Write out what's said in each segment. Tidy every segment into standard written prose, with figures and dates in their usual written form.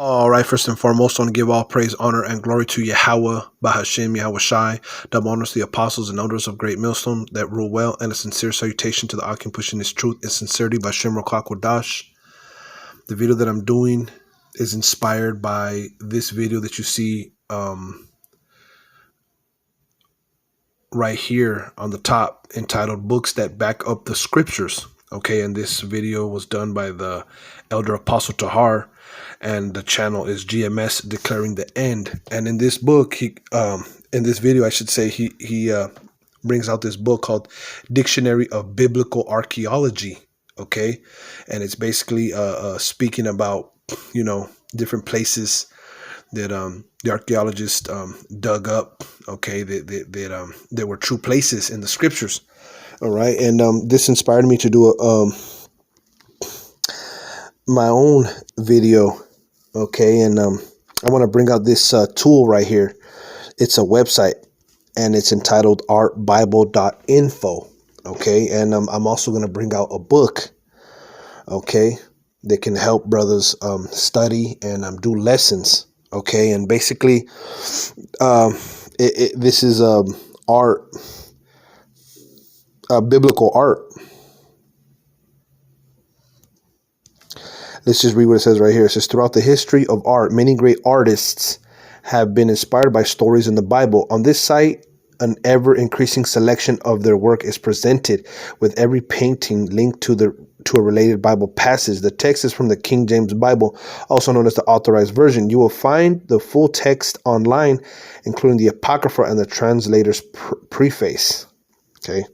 All right, first and foremost, I want to give all praise, honor, and glory to Yahweh, Bahashim, Yahweh Shai, double honors to the apostles and elders of Great Millstone that rule well, and a sincere salutation to the Akim pushing this truth and sincerity by Shem Kodash. The video that I'm doing is inspired by this video that you see right here on the top, entitled Books That Back Up the Scriptures. Okay, and this video was done by the Elder Apostle Tahar, and the channel is GMS Declaring the End. And in this book, in this video, I should say, he brings out this book called Dictionary of Biblical Archaeology. Okay, and it's basically speaking about, different places that the archaeologists dug up. Okay, that there were true places in the scriptures. All right, and this inspired me to do my own video. Okay, and I want to bring out this tool right here. It's a website, and it's entitled artbible.info. Okay, and I'm also going to bring out a book. Okay, that can help brothers study and do lessons. Okay, and basically, this is art. Biblical art. Let's just read what it says right here. It says, throughout the history of art, many great artists have been inspired by stories in the Bible. On this site, an ever-increasing selection of their work is presented, with every painting linked to a related Bible passage. The text is from the King James Bible, also known as the Authorized Version. You will find the full text online, including the Apocrypha and the translator's preface. Okay.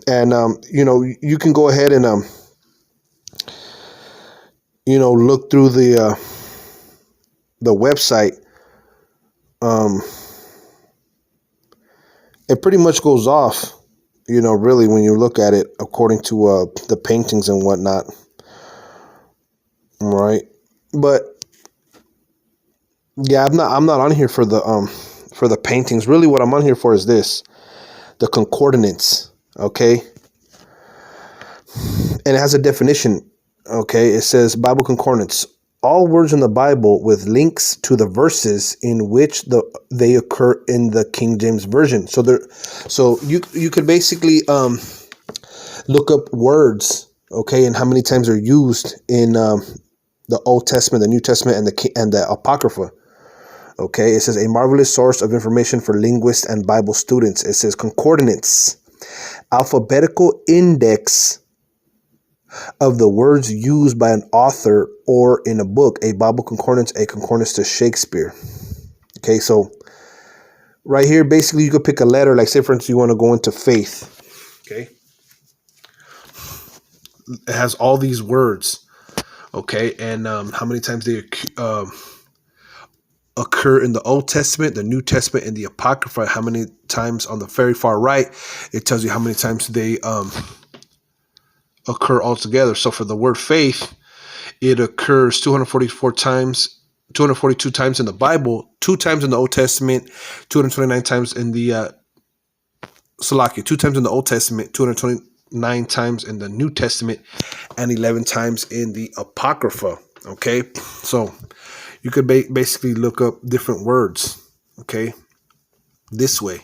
And, you can go ahead and, look through the website. It pretty much goes off, really, when you look at it, according to the paintings and whatnot. All right. But yeah, I'm not on here for the paintings. Really, what I'm on here for is this: the concordance. Okay, and it has a definition. Okay, it says Bible concordance: all words in the Bible with links to the verses in which they occur in the King James Version. So you could basically look up words, okay, and how many times they're used in the Old Testament, the New Testament, and the Apocrypha. Okay, it says a marvelous source of information for linguists and Bible students. It says concordance: alphabetical index of the words used by an author or in a book. A Bible concordance, a concordance to Shakespeare. Okay, so right here, basically, you could pick a letter. Like, say, for instance, you want to go into faith. Okay, it has all these words. Okay, and how many times they occur in the Old Testament, the New Testament, and the Apocrypha. How many times on the very far right, it tells you how many times they occur altogether. So for the word faith, it occurs 242 times in the Bible, 2 times in the Old Testament, 229 times in the 2 times in the Old Testament, 229 times in the New Testament, and 11 times in the Apocrypha. Okay, so you could basically look up different words, okay, this way.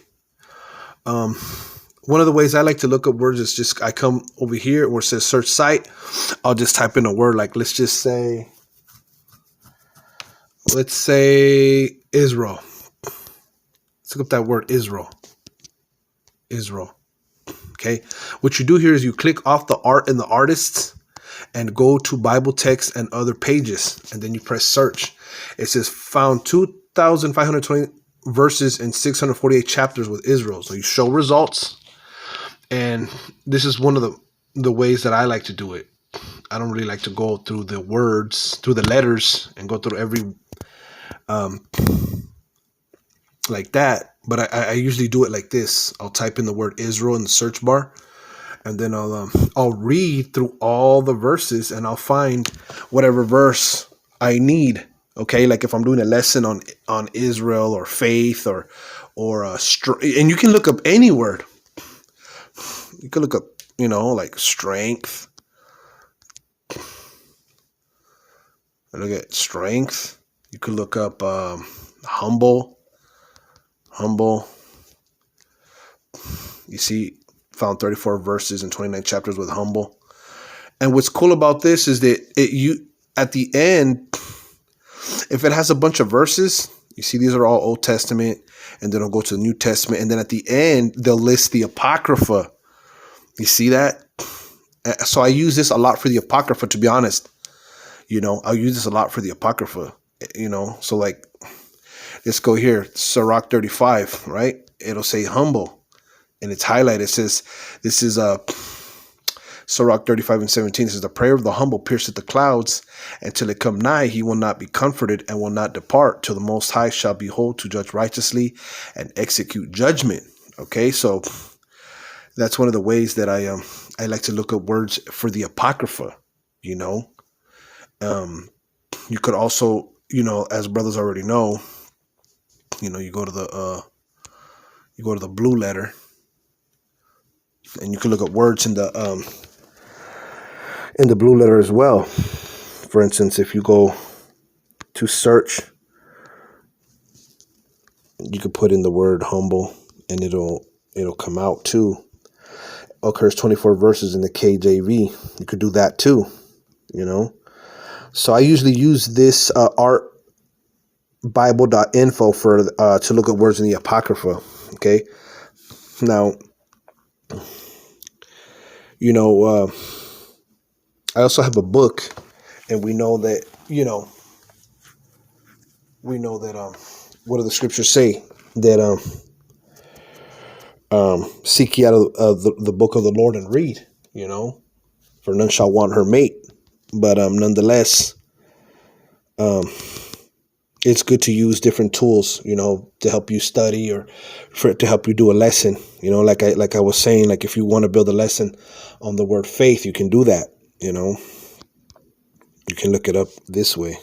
One of the ways I like to look up words is just, I come over here where it says search site. I'll just type in a word, like, let's say Israel. Let's look up that word, Israel. Okay. What you do here is you click off the art and the artists and go to Bible text and other pages, and then you press search. It says found 2,520 verses and 648 chapters with Israel. So you show results, and this is one of the ways that I like to do it. I don't really like to go through the words, through the letters, and go through every like that. But I usually do it like this. I'll type in the word Israel in the search bar, and then I'll read through all the verses, and I'll find whatever verse I need. Okay, like if I'm doing a lesson on Israel or faith or and you can look up any word. You can look up, like strength, Look at strength. You could look up humble. You see, found 34 verses and 29 chapters with humble. And what's cool about this is that at the end, if it has a bunch of verses, you see these are all Old Testament, and then it'll go to the New Testament, and then at the end they'll list the Apocrypha. You see that? So I use this a lot for the Apocrypha, to be honest. I'll use this a lot for the Apocrypha. So like, let's go here, Sirach 35, right? It'll say humble, and it's highlighted. It says, this is Sirach 35:17. It says, the prayer of the humble pierceth the clouds, and till it come nigh, he will not be comforted and will not depart till the Most High shall behold to judge righteously and execute judgment. Okay, so that's one of the ways that I like to look at words for the Apocrypha. You could also, as brothers already know, you go to the blue letter, and you can look at words in the blue letter as well. For instance, if you go to search, you could put in the word humble, and it'll come out too. Occurs 24 verses in the KJV. You could do that too. So I usually use this artbible.info for to look at words in the Apocrypha. Okay. Now, I also have a book, and we know that what do the scriptures say? That seek ye out of the book of the Lord and read. For none shall want her mate. But nonetheless, it's good to use different tools, to help you study or to help you do a lesson. Like I was saying, like if you want to build a lesson on the word faith, you can do that. You can look it up this way.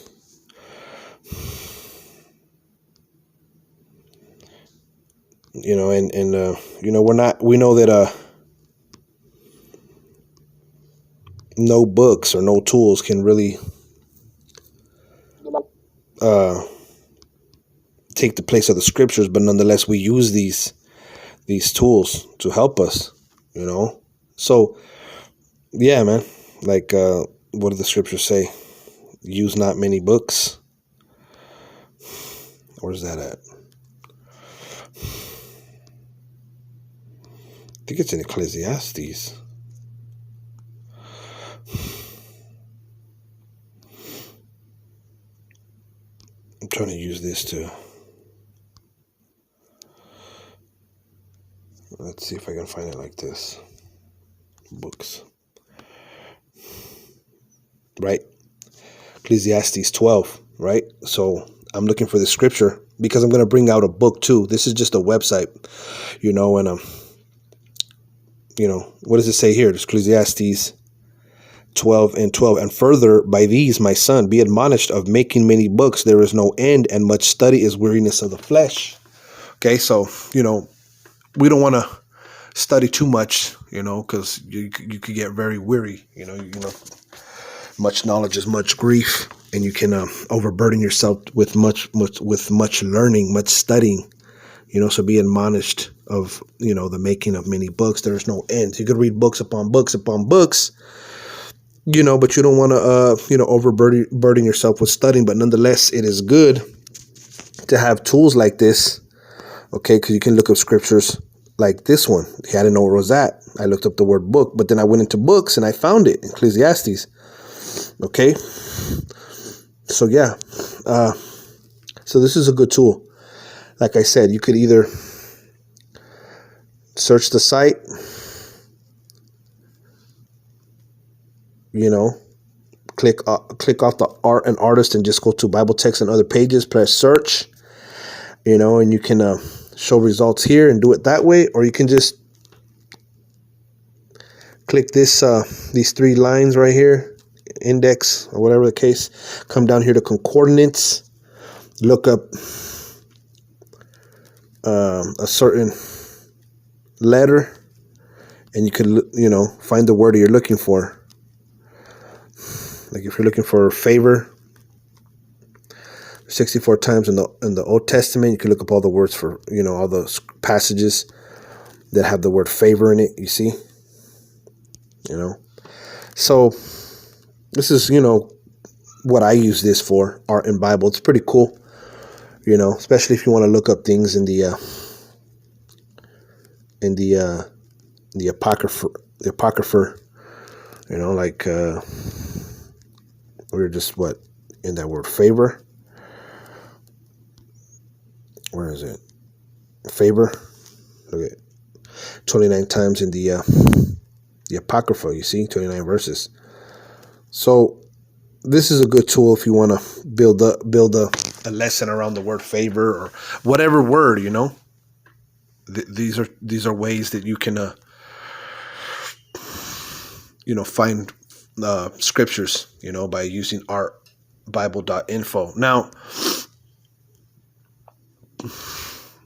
We know that no books or no tools can really take the place of the scriptures, but nonetheless we use these tools to help us. So yeah, man. Like what do the scriptures say? Use not many books. Where's that at? I think it's in Ecclesiastes. I'm trying to use this to, let's see if I can find it like this. Books. Right? Ecclesiastes 12, right? So I'm looking for the scripture because I'm going to bring out a book too. This is just a website, and what does it say here? It's Ecclesiastes 12:12. And further, by these, my son, be admonished of making many books. There is no end, and much study is weariness of the flesh. Okay, so, we don't want to study too much, because you could get very weary. Much knowledge is much grief, and you can overburden yourself with much learning, much studying. So be admonished of, the making of many books. There's no end. You could read books upon books upon books, but you don't want to, overburden yourself with studying. But nonetheless, it is good to have tools like this, okay, because you can look up scriptures like this one. I didn't know where it was at. I looked up the word book, but then I went into books and I found it in Ecclesiastes. Okay. So yeah. So this is a good tool. Like I said, you could either search the site, click off the art and artist and just go to Bible text and other pages, press search, and you can show results here and do it that way. Or you can just click these three lines right here, index or whatever the case, come down here to concordance, look up a certain letter, and you can find the word you're looking for. Like if you're looking for favor, 64 times in the Old Testament. You can look up all the words for, all the passages that have the word favor in it, you see? So this is, what I use this for, art and Bible. It's pretty cool, especially if you want to look up things in the Apocrypha, like we're just in that word favor. Where is it? Favor. Look at 29 times in the Apocrypha, you see, 29 verses. So this is a good tool if you want to build a lesson around the word favor or whatever word, These are ways that you can find scriptures, by using artbible.info. Now,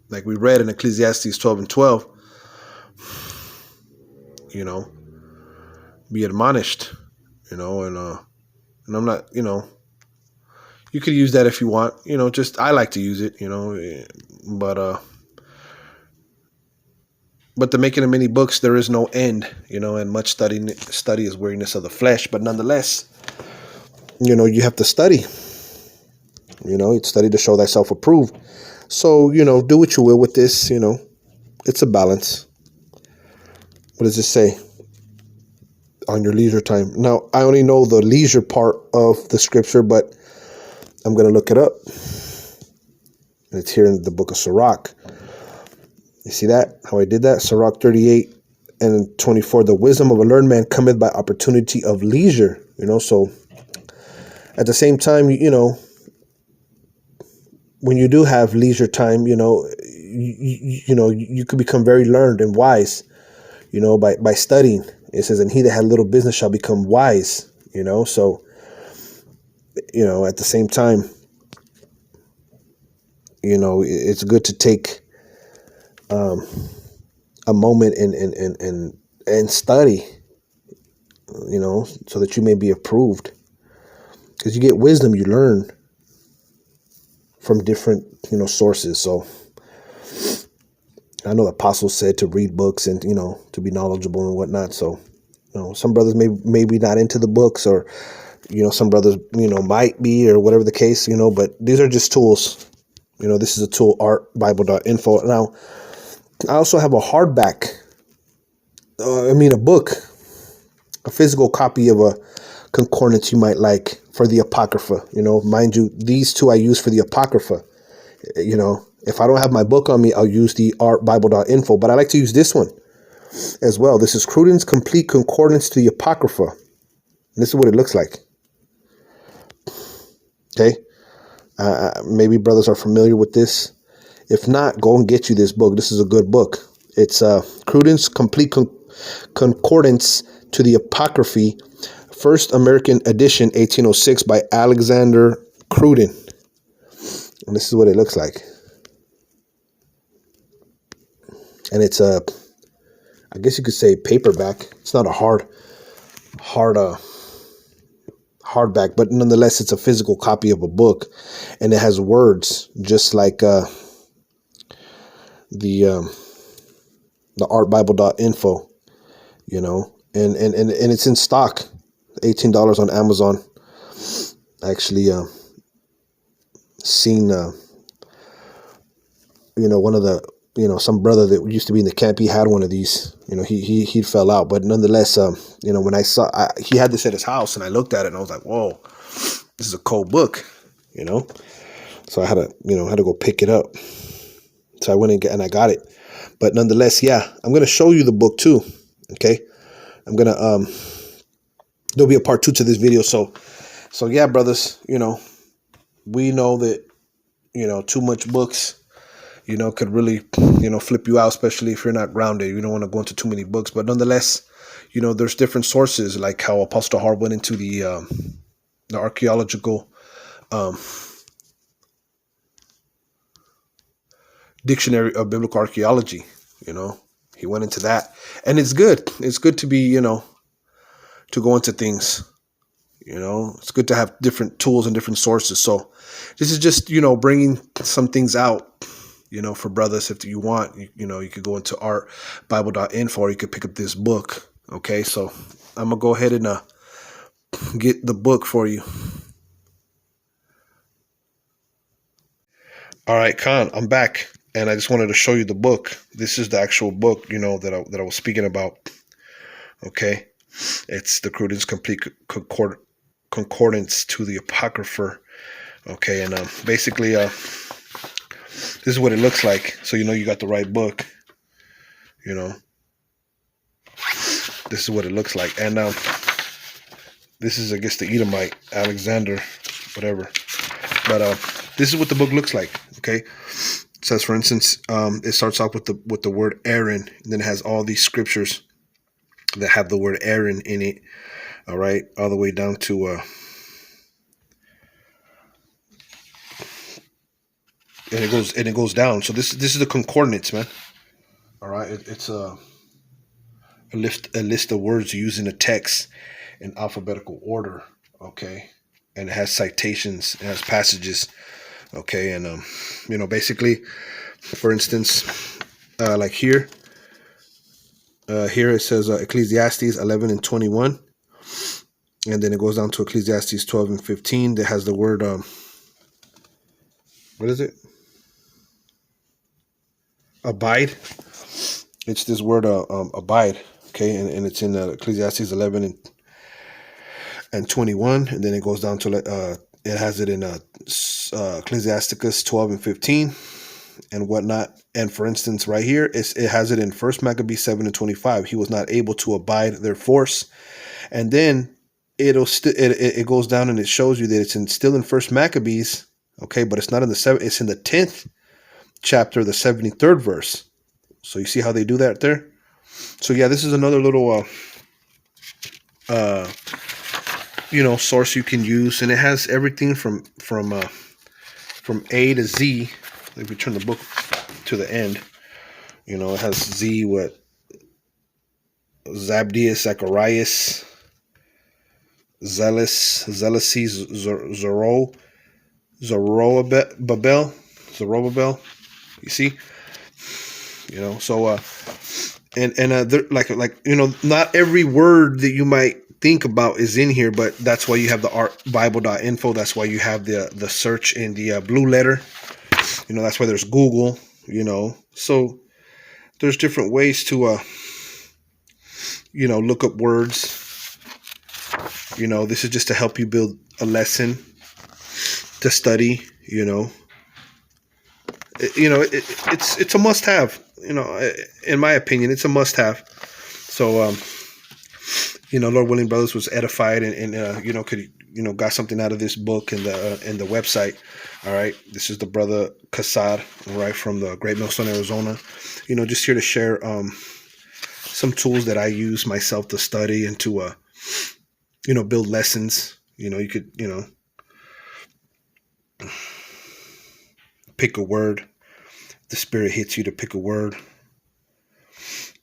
like we read in Ecclesiastes 12:12, be admonished, and I'm not, you could use that if you want, just, I like to use it, but the making of many books, there is no end, and much study is weariness of the flesh. But nonetheless, you have to study, study to show thyself approved. So, do what you will with this, it's a balance. What does it say? On your leisure time. Now, I only know the leisure part of the scripture, but I'm going to look it up. And it's here in the book of Sirach. You see that? How I did that? Sirach 38:24. The wisdom of a learned man cometh by opportunity of leisure. So at the same time, when you do have leisure time, you could become very learned and wise, by studying. It says, and he that had little business shall become wise, So, at the same time, it's good to take a moment and study, so that you may be approved. Because you get wisdom, you learn from different, sources. So I know the apostles said to read books and, to be knowledgeable and whatnot. So, some brothers may be not into the books, or, some brothers, might be, or whatever the case, but these are just tools. This is a tool, artbible.info. Now, I also have a hardback, a book, a physical copy of a concordance you might like for the Apocrypha. Mind you, these two I use for the Apocrypha. If I don't have my book on me, I'll use the artbible.info, but I like to use this one as well. This is Cruden's Complete Concordance to the Apocrypha. And this is what it looks like. Okay. Maybe brothers are familiar with this. If not, go and get you this book. This is a good book. It's Cruden's Complete Concordance to the Apocrypha, First American Edition, 1806, by Alexander Cruden. And this is what it looks like. And it's I guess you could say paperback. It's not a hardback, but nonetheless, it's a physical copy of a book, and it has words just like the artbible.info, and it's in stock, $18 on Amazon. I actually seen one of the some brother that used to be in the camp, he had one of these. He fell out, but nonetheless, when I saw he had this at his house, and I looked at it and I was like, whoa, this is a cold book, so I had to go pick it up. So I went and I got it. But nonetheless, yeah, I'm going to show you the book too. Okay. I'm going to, there'll be a part 2 to this video. So yeah, brothers, we know that, too much books, could really, flip you out, especially if you're not grounded. You don't want to go into too many books, but nonetheless, there's different sources, like how Apostle Hart went into the archaeological, dictionary of biblical archaeology. He went into that, and it's good. It's good to be, to go into things, It's good to have different tools and different sources. So this is just, bringing some things out, for brothers. If you want, you could go into artbible.info, or you could pick up this book. Okay, so I'm going to go ahead and get the book for you. All right, Khan, I'm back, and I just wanted to show you the book. This is the actual book, that I was speaking about. Okay, it's the Cruden's Complete Concordance to the Apocrypha. Okay, and basically, this is what it looks like. So you got the right book. This is what it looks like, and this is, I guess, the Edomite Alexander, whatever. But this is what the book looks like. Okay, it says, for instance, it starts off with the word Aaron, and then it has all these scriptures that have the word Aaron in it. All right, all the way down to and it goes down. So this is the concordance, man. All right, it's a list of words used in a text in alphabetical order. Okay, and it has citations, it has passages. Okay, and basically, for instance, like here it says Ecclesiastes 11 and 21, and then it goes down to Ecclesiastes 12 and 15. That has the word what is it? Abide. It's this word abide. Okay, and it's in Ecclesiastes 11 and 21, and then it goes down to it has it in Ecclesiasticus 12 and 15 and whatnot. And for instance, right here, it has it in 1 Maccabees 7 and 25. He was not able to abide their force. And then it goes down and it shows you that it's still in 1 Maccabees. Okay, but it's not in it's in the 10th chapter, the 73rd verse. So you see how they do that there? So yeah, this is another little source you can use, and it has everything from A to Z. If we turn the book to the end, it has Z with Zabdias, Zacharias, Zealousy, Zerubbabel. You see, so not every word that you might think about is in here, but that's why you have the artbible.info. That's why you have the search in the blue letter. That's why there's Google. So there's different ways to look up words. This is just to help you build a lesson to study. It's a must-have. In my opinion, it's a must-have. So Lord willing, brothers was edified and could got something out of this book and the website. All right, this is the brother Kassad, right, from the Great Millstone, Arizona. Just here to share some tools that I use myself to study and to build lessons. You could pick a word. The Spirit hits you to pick a word,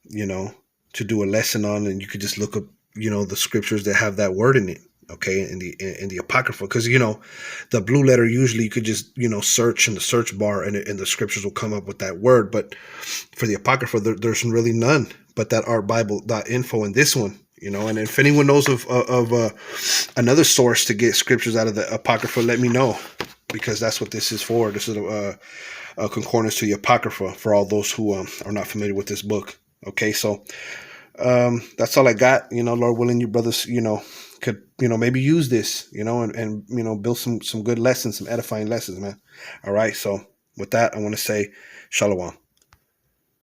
to do a lesson on, and you could just look up, the scriptures that have that word in it. Okay, in the Apocrypha, because the blue letter, usually you could just search in the search bar and the scriptures will come up with that word. But for the Apocrypha, there's really none but that artbible.info and this one. And if anyone knows of another source to get scriptures out of the Apocrypha, let me know, because that's what this is for. This is a concordance to the Apocrypha for all those who are not familiar with this book. Okay, so that's all I got. Lord willing, you brothers, could maybe use this, and build some good lessons, some edifying lessons, man. All right, so with that, I want to say shalom.